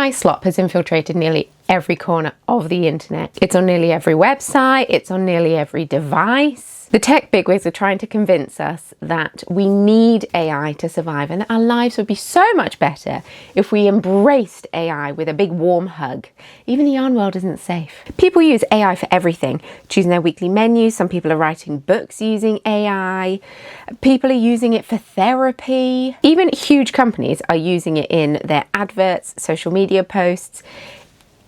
AI slop has infiltrated nearly every corner of the internet. It's on nearly every website, it's on nearly every device. The tech bigwigs are trying to convince us that we need AI to survive and that our lives would be so much better if we embraced AI with a big warm hug. Even the yarn world isn't safe. People use AI for everything, choosing their weekly menus. Some people are writing books using AI. People are using it for therapy. Even huge companies are using it in their adverts, social media posts.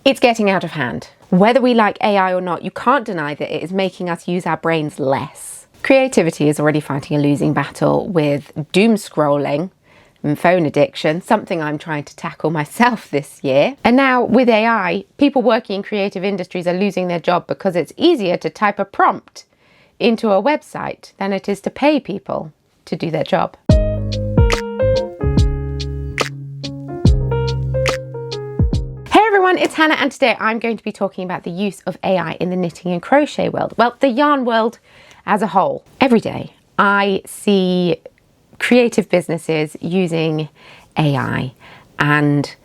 It's getting out of hand. Whether we like AI or not, you can't deny that it is making us use our brains less. Creativity is already fighting a losing battle with doom scrolling and phone addiction, something I'm trying to tackle myself this year. And now with AI, people working in creative industries are losing their job because it's easier to type a prompt into a website than it is to pay people to do their job. It's Hannah, and today I'm going to be talking about the use of AI in the knitting and crochet world. Well, the yarn world as a whole. Every day I see creative businesses using AI and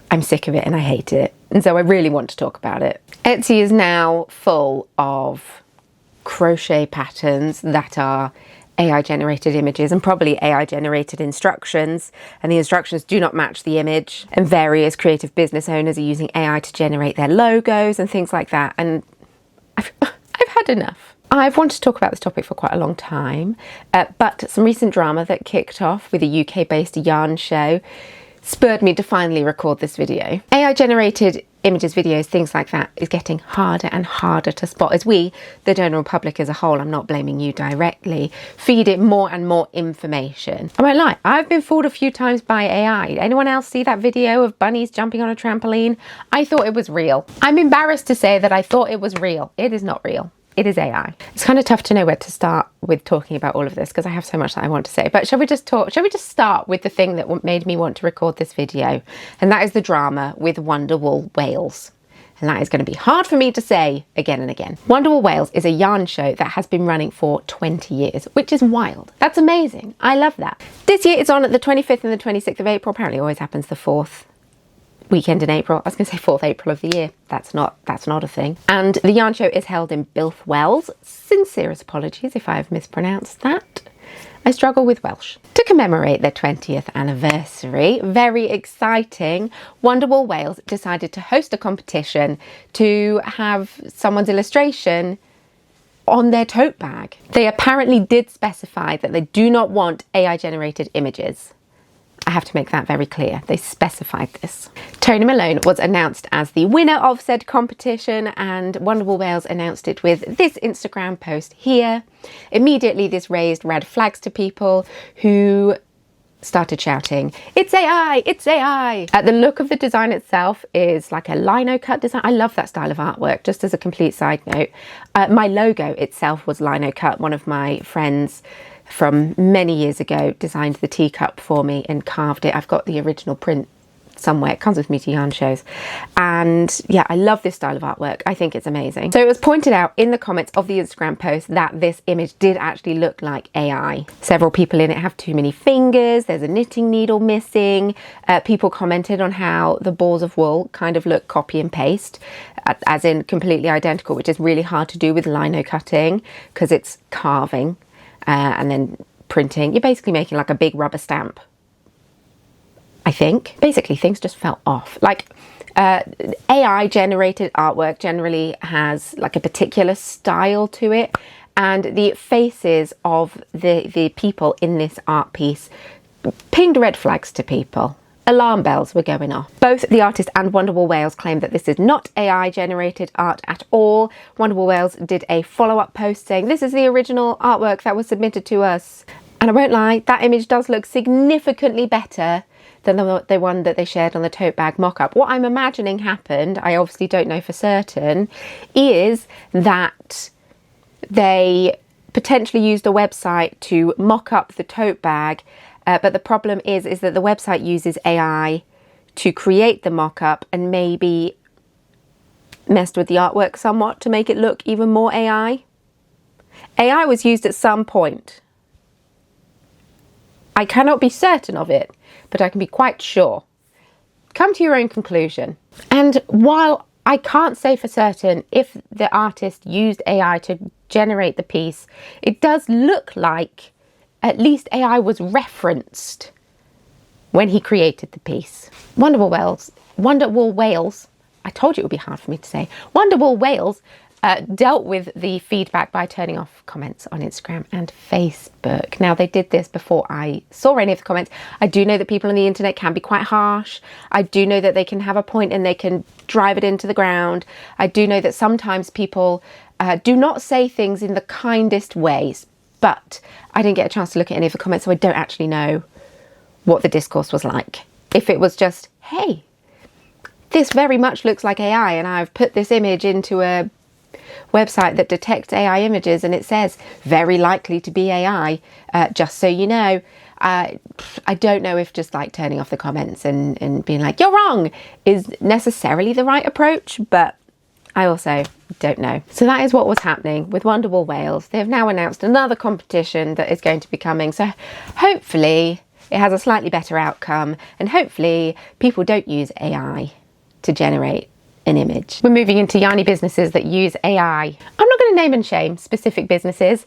I'm sick of it and I hate it. And so I really want to talk about it. Etsy is now full of crochet patterns that are AI generated images and probably AI generated instructions, and the instructions do not match the image, and various creative business owners are using AI to generate their logos and things like that, and I've had enough. I've wanted to talk about this topic for quite a long time, but some recent drama that kicked off with a UK based yarn show spurred me to finally record this video. AI generated images, videos, things like that is getting harder and harder to spot as we, the general public as a whole, I'm not blaming you directly, feed it more and more information. I won't lie, I've been fooled a few times by AI. Anyone else see that video of bunnies jumping on a trampoline? I thought it was real. I'm embarrassed to say that I thought it was real. It is not real. It is AI. It's kind of tough to know where to start with talking about all of this because I have so much that I want to say. But shall we just start with the thing that made me want to record this video? And that is the drama with Wonderwool Wales. And that is going to be hard for me to say again and again. Wonderwool Wales is a yarn show that has been running for 20 years, which is wild. That's amazing. I love that. This year it's on at the 25th and the 26th of April. Apparently it always happens the 4th weekend in April. I was going to say 4th April of the year. That's not a thing. And the yarn show is held in Bilth, Wales. Sincerest apologies if I've mispronounced that. I struggle with Welsh. To commemorate their 20th anniversary, very exciting, Wonderwool Wales decided to host a competition to have someone's illustration on their tote bag. They apparently did specify that they do not want AI generated images. I have to make that very clear. They specified this. Tony Malone was announced as the winner of said competition, and Wonderwool Wales announced it with this Instagram post here. Immediately this raised red flags to people who started shouting, "It's AI, it's AI." The look of the design itself is like a lino cut design. I love that style of artwork, just as a complete side note. My logo itself was lino cut. One of my friends from many years ago designed the teacup for me and carved it. I've got the original print somewhere. It comes with me to yarn shows. And yeah, I love this style of artwork. I think it's amazing. So it was pointed out in the comments of the Instagram post that this image did actually look like AI. Several people in it have too many fingers. There's a knitting needle missing. People commented on how the balls of wool kind of look copy and paste, as in completely identical, which is really hard to do with lino cutting because it's carving. And then printing. You're basically making like a big rubber stamp, I think. Basically things just fell off. Like AI generated artwork generally has like a particular style to it, and the faces of the people in this art piece pinged red flags to people. Alarm bells were going off. Both the artist and Wonderwool Wales claim that this is not AI generated art at all. Wonderwool Wales did a follow-up post saying, "This is the original artwork that was submitted to us." And I won't lie, that image does look significantly better than the one that they shared on the tote bag mock-up. What I'm imagining happened, I obviously don't know for certain, is that they potentially used a website to mock up the tote bag. But the problem is that the website uses AI to create the mock-up and maybe messed with the artwork somewhat to make it look even more AI. AI was used at some point. I cannot be certain of it, but I can be quite sure. come to your own conclusion. And while I can't say for certain if the artist used AI to generate the piece, it does look like at least AI was referenced when he created the piece. Wonderwool Wales, I told you it would be hard for me to say. Wonderwool Wales dealt with the feedback by turning off comments on Instagram and Facebook. Now, they did this before I saw any of the comments. I do know that people on the internet can be quite harsh. I do know that they can have a point and they can drive it into the ground. I do know that sometimes people do not say things in the kindest ways, but I didn't get a chance to look at any of the comments, so I don't actually know what the discourse was like. If it was just, hey, this very much looks like AI and I've put this image into a website that detects AI images and it says very likely to be AI, just so you know. I don't know if just like turning off the comments and being like, you're wrong, is necessarily the right approach, but I also don't know. So that is what was happening with Wonderwool Wales. They have now announced another competition that is going to be coming. So hopefully it has a slightly better outcome and hopefully people don't use AI to generate an image. We're moving into yarny businesses that use AI. I'm not going to name and shame specific businesses.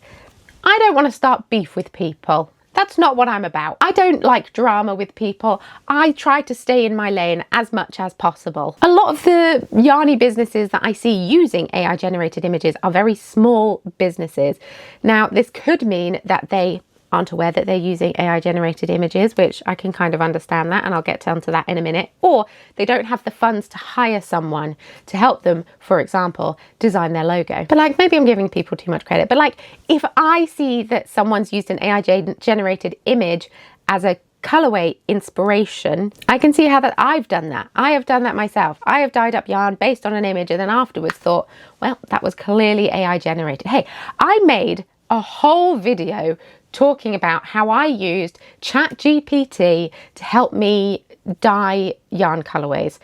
I don't want to start beef with people. That's not what I'm about. I don't like drama with people. I try to stay in my lane as much as possible. A lot of the yarny businesses that I see using AI generated images are very small businesses. Now, this could mean that they aren't aware that they're using AI generated images, which I can kind of understand that, and I'll get onto that in a minute, or they don't have the funds to hire someone to help them, for example, design their logo. But like, maybe I'm giving people too much credit, but like, if I see that someone's used an AI generated image as a colorway inspiration, I can see how that I've done that. I have done that myself. I have dyed up yarn based on an image and then afterwards thought, well, that was clearly AI generated. Hey, I made a whole video talking about how I used ChatGPT to help me dye yarn colorways.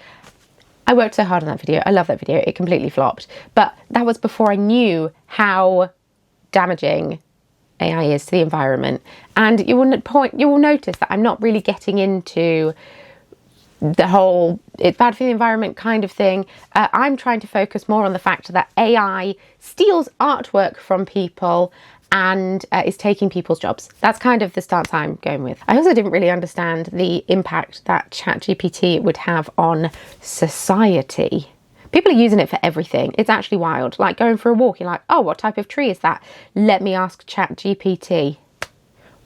I worked so hard on that video. I love that video. It completely flopped. But that was before I knew how damaging AI is to the environment. And you will notice that I'm not really getting into the whole it's bad for the environment kind of thing. I'm trying to focus more on the fact that AI steals artwork from people and is taking people's jobs. That's kind of the stance I'm going with. I also didn't really understand the impact that ChatGPT would have on society. People are using it for everything. It's actually wild. Like going for a walk, you're like, oh, what type of tree is that? Let me ask ChatGPT.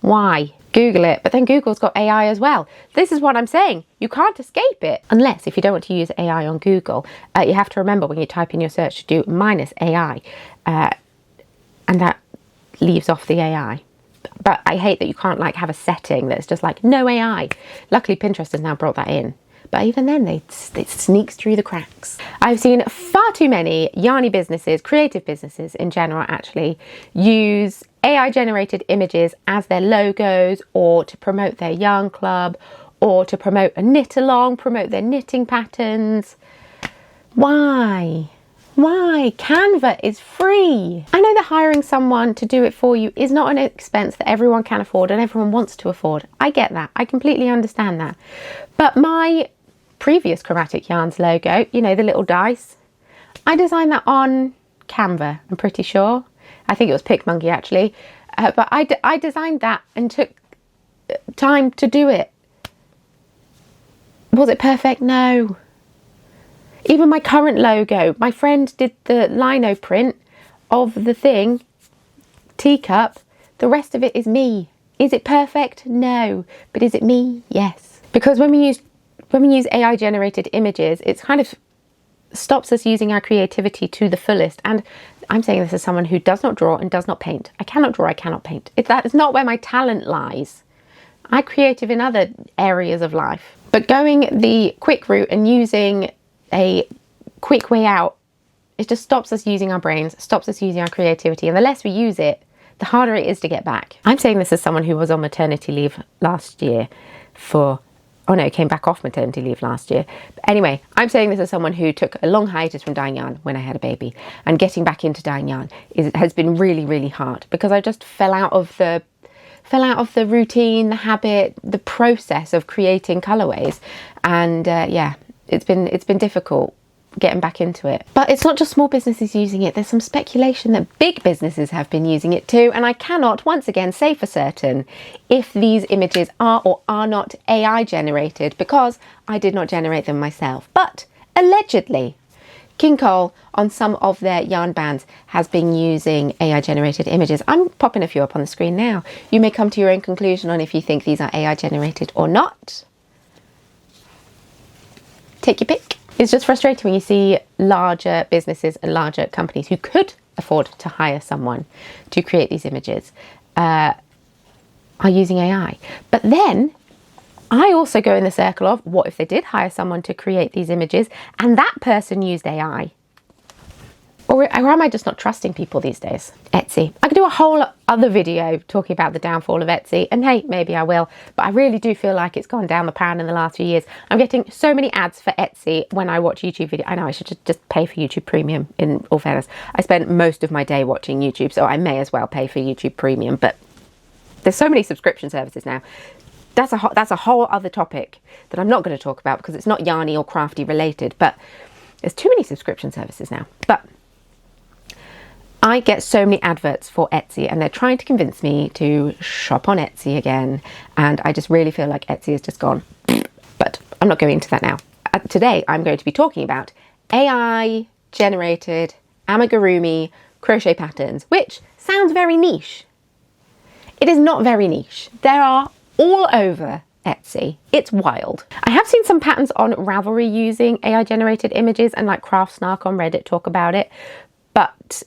Why? Google it. But then Google's got AI as well. This is what I'm saying. You can't escape it. Unless if you don't want to use AI on Google, you have to remember when you type in your search to do -AI. And that leaves off the AI. But I hate that you can't like have a setting that's just like no AI. Luckily Pinterest has now brought that in, but even then it sneaks through the cracks. I've seen far too many yarny businesses, creative businesses in general actually, use AI generated images as their logos or to promote their yarn club or to promote a knit along, promote their knitting patterns. Why? Why? Canva is free. I know that hiring someone to do it for you is not an expense that everyone can afford and everyone wants to afford. I get that. I completely understand that. But my previous Chromatic Yarns logo, you know, the little dice, I designed that on Canva, I'm pretty sure. I think it was PicMonkey actually. But I designed that and took time to do it. Was it perfect? No. Even my current logo, my friend did the lino print of the thing, teacup. The rest of it is me. Is it perfect? No. But is it me? Yes. Because when we use AI generated images, it's kind of stops us using our creativity to the fullest. And I'm saying this as someone who does not draw and does not paint. I cannot draw, I cannot paint. That is not where my talent lies. I'm creative in other areas of life. But going the quick route and using a quick way out, it just stops us using our brains, stops us using our creativity, and the less we use it, the harder it is to get back. I'm saying this as someone who was on maternity leave last year came back off maternity leave last year. But anyway, I'm saying this as someone who took a long hiatus from dyeing yarn when I had a baby, and getting back into dyeing yarn has been really, really hard because I just fell out of the fell out of the routine, the habit, the process of creating colourways. And yeah, it's been difficult getting back into it. But it's not just small businesses using it. There's some speculation that big businesses have been using it too, and I cannot once again say for certain if these images are or are not AI generated, because I did not generate them myself. But allegedly, King Cole on some of their yarn bands has been using AI generated images. I'm popping a few up on the screen now. You may come to your own conclusion on if you think these are AI generated or not. Take your pick. It's just frustrating when you see larger businesses and larger companies who could afford to hire someone to create these images are using AI. But then I also go in the circle of, what if they did hire someone to create these images and that person used AI? Or am I just not trusting people these days? Etsy. I could do a whole other video talking about the downfall of Etsy, and hey, maybe I will, but I really do feel like it's gone down the pan in the last few years. I'm getting so many ads for Etsy when I watch YouTube videos. I know I should just pay for YouTube Premium, in all fairness. I spend most of my day watching YouTube, so I may as well pay for YouTube Premium, but there's so many subscription services now. That's a whole other topic that I'm not going to talk about because it's not yarny or crafty related, but there's too many subscription services now. But I get so many adverts for Etsy and they're trying to convince me to shop on Etsy again. And I just really feel like Etsy has just gone, but I'm not going into that now. Today, I'm going to be talking about AI generated amigurumi crochet patterns, which sounds very niche. It is not very niche. There are all over Etsy. It's wild. I have seen some patterns on Ravelry using AI generated images, and like Craft Snark on Reddit talk about it. But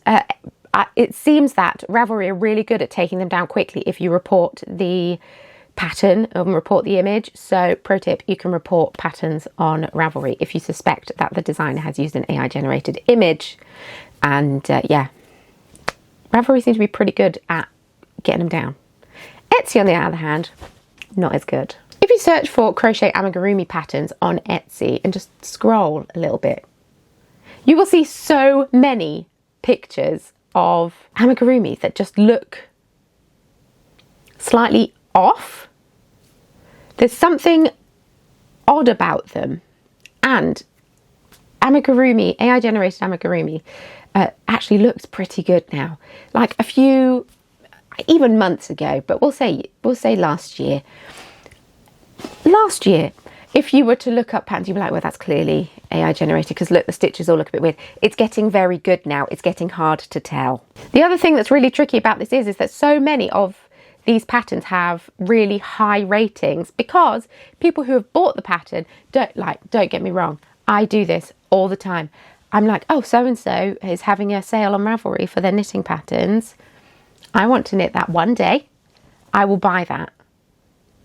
it seems that Ravelry are really good at taking them down quickly if you report the pattern and report the image. So pro tip, you can report patterns on Ravelry if you suspect that the designer has used an AI generated image. And yeah, Ravelry seems to be pretty good at getting them down. Etsy, on the other hand, not as good. If you search for crochet amigurumi patterns on Etsy and just scroll a little bit, you will see so many pictures of amigurumi that just look slightly off. There's something odd about them, and amigurumi, AI generated amigurumi, actually looks pretty good now. Like a few, even months ago, but we'll say last year. Last year, if you were to look up patterns, you'd be like, well, that's clearly AI generated because look, the stitches all look a bit weird. It's getting very good now. It's getting hard to tell. The other thing that's really tricky about this is that so many of these patterns have really high ratings because people who have bought the pattern don't get me wrong. I do this all the time. I'm like, oh, so-and-so is having a sale on Ravelry for their knitting patterns. I want to knit that one day. I will buy that.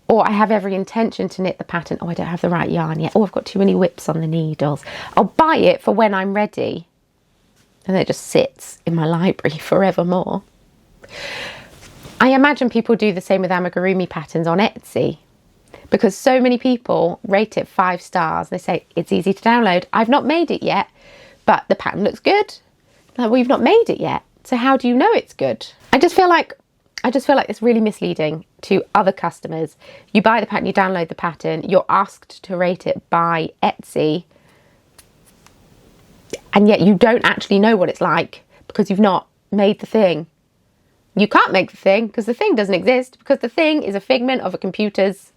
Or I have every intention to knit the pattern. Oh, I don't have the right yarn yet. Oh, I've got too many whips on the needles. I'll buy it for when I'm ready. And then it just sits in my library forevermore. I imagine people do the same with amigurumi patterns on Etsy, because so many people rate it 5 stars. They say it's easy to download. I've not made it yet, but the pattern looks good. Like, well, you've not made it yet, so how do you know it's good? I just feel like it's really misleading to other customers. You buy the pattern, you download the pattern, you're asked to rate it by Etsy, and yet you don't actually know what it's like because you've not made the thing. You can't make the thing because the thing doesn't exist, because the thing is a figment of a computer's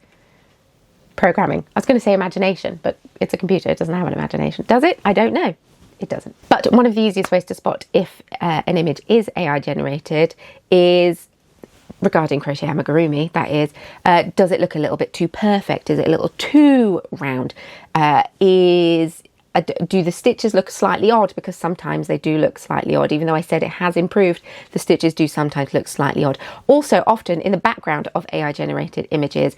programming. I was going to say imagination, but it's a computer. It doesn't have an imagination. Does it? I don't know. It doesn't. But one of the easiest ways to spot if an image is AI generated is regarding crochet amigurumi, that is, does it look a little bit too perfect? Is it a little too round? Do the stitches look slightly odd? Because sometimes they do look slightly odd. Even though I said it has improved, the stitches do sometimes look slightly odd. Also, often in the background of AI generated images,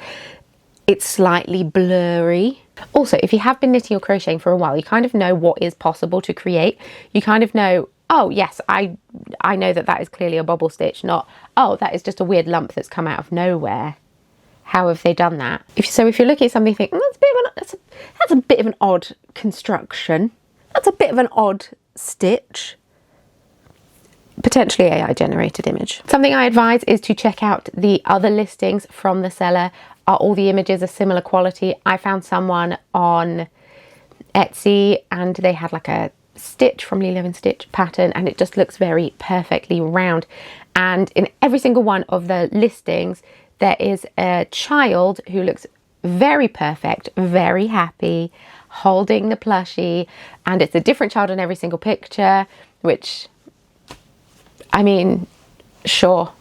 it's slightly blurry. Also, if you have been knitting or crocheting for a while, you kind of know what is possible to create. You kind of know, oh yes, I know that is clearly a bobble stitch, not, oh, that is just a weird lump that's come out of nowhere. How have they done that? If you're looking at something, you think, that's a bit of an odd construction. That's a bit of an odd stitch. potentially AI generated image. Something I advise is to check out the other listings from the seller. Are all the images of similar quality? I found someone on Etsy and they had like a stitch from Lilo & Stitch pattern, and it just looks very perfectly round. And in every single one of the listings there is a child who looks very perfect, very happy, holding the plushie, and it's a different child in every single picture, which, I mean, sure.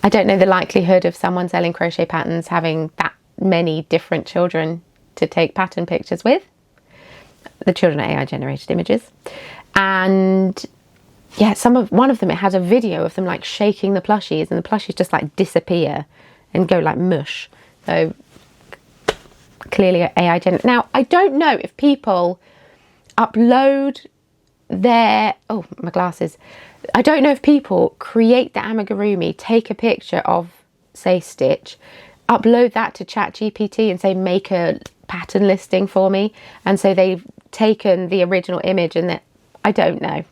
I don't know the likelihood of someone selling crochet patterns having that many different children to take pattern pictures with. The children are AI generated images. And yeah, one of them, it had a video of them like shaking the plushies, and the plushies just like disappear and go like mush. So clearly AI generated. Now, I don't know if people upload their, oh, my glasses. I don't know if people create the amigurumi, take a picture of, say, Stitch, upload that to ChatGPT and say, make a pattern listing for me. And so they've taken the original image and that, I don't know.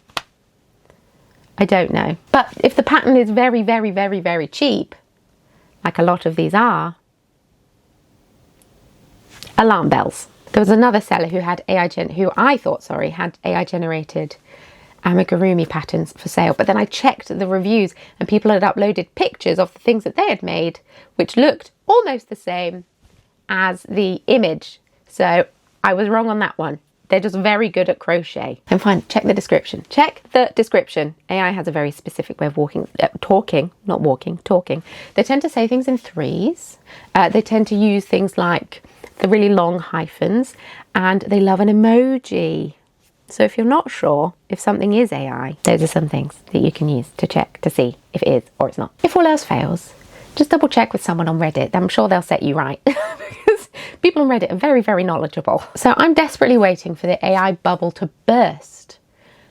I don't know. But if the pattern is very, very, very, very cheap, like a lot of these are, alarm bells. There was another seller who had who I thought had AI generated amigurumi patterns for sale, but then I checked the reviews and people had uploaded pictures of the things that they had made, which looked almost the same as the image. So I was wrong on that one. They're just very good at crochet. And fine, check the description. Check the description. AI has a very specific way of talking. They tend to say things in threes. They tend to use things like the really long hyphens, and they love an emoji. So if you're not sure if something is AI, those are some things that you can use to check to see if it is or it's not. If all else fails, just double check with someone on Reddit. I'm sure they'll set you right because people on Reddit are very, very knowledgeable. So I'm desperately waiting for the AI bubble to burst.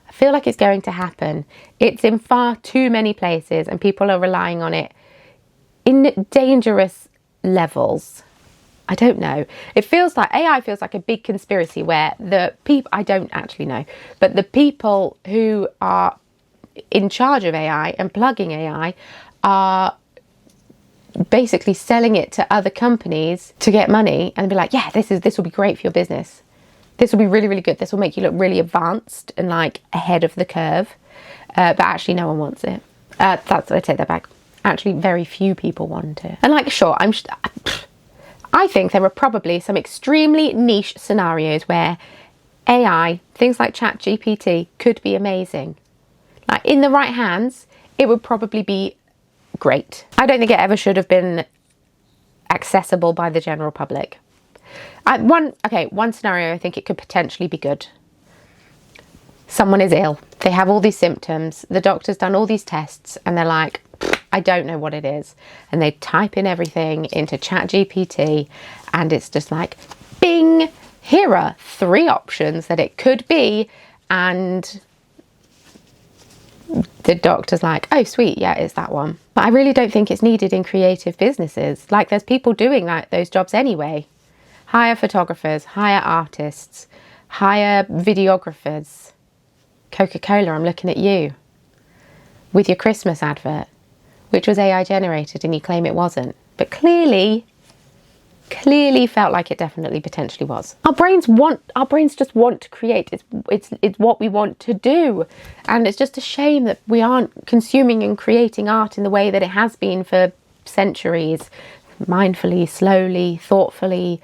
I feel like it's going to happen. It's in far too many places and people are relying on it in dangerous levels. I don't know. It feels like AI feels like a big conspiracy where the people, I don't actually know, but the people who are in charge of AI and plugging AI are basically selling it to other companies to get money and be like, yeah, this will be great for your business. This will be really, really good. This will make you look really advanced and like ahead of the curve. But actually no one wants it. I take that back. Actually, very few people want it. And like, sure, I think there are probably some extremely niche scenarios where AI, things like ChatGPT, could be amazing. Like in the right hands, it would probably be great. I don't think it ever should have been accessible by the general public. One scenario I think it could potentially be good. Someone is ill. They have all these symptoms. The doctor's done all these tests and they're like, I don't know what it is. And they type in everything into ChatGPT and it's just like, bing, here are 3 options that it could be. And the doctor's like, oh, sweet, yeah, it's that one. But I really don't think it's needed in creative businesses. Like there's people doing those jobs anyway. Hire photographers, hire artists, hire videographers. Coca-Cola, I'm looking at you with your Christmas advert, which was AI generated and you claim it wasn't, but clearly felt like it definitely potentially was. Our brains just want to create. It's what we want to do. And it's just a shame that we aren't consuming and creating art in the way that it has been for centuries, mindfully, slowly, thoughtfully,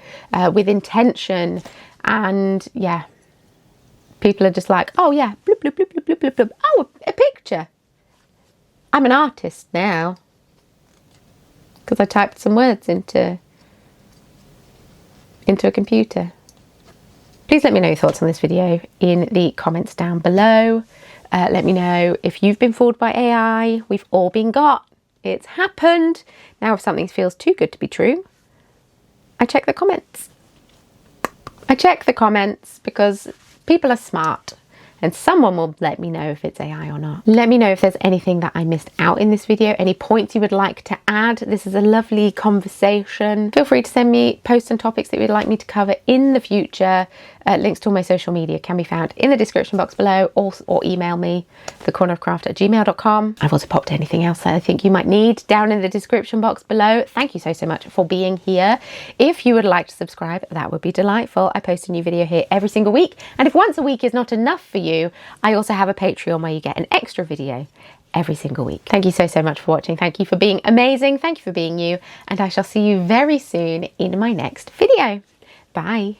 with intention. And yeah, people are just like, oh yeah, bloop, bloop, bloop, bloop, bloop, bloop, bloop. Oh, a picture. I'm an artist now because I typed some words into a computer. Please let me know your thoughts on this video in the comments down below. Let me know if you've been fooled by AI. We've all been got. It's happened. Now if something feels too good to be true, I check the comments. I check the comments because people are smart and someone will let me know if it's AI or not. Let me know if there's anything that I missed out in this video, any points you would like to add. This is a lovely conversation. Feel free to send me posts and topics that you would like me to cover in the future. Links to all my social media can be found in the description box below, or email me, thecornerofcraft@gmail.com. I've also popped anything else that I think you might need down in the description box below. Thank you so much for being here. If you would like to subscribe, that would be delightful. I post a new video here every single week, and if once a week is not enough for you, I also have a Patreon where you get an extra video every single week. Thank you so much for watching. Thank you for being amazing. Thank you for being you, and I shall see you very soon in my next video. Bye.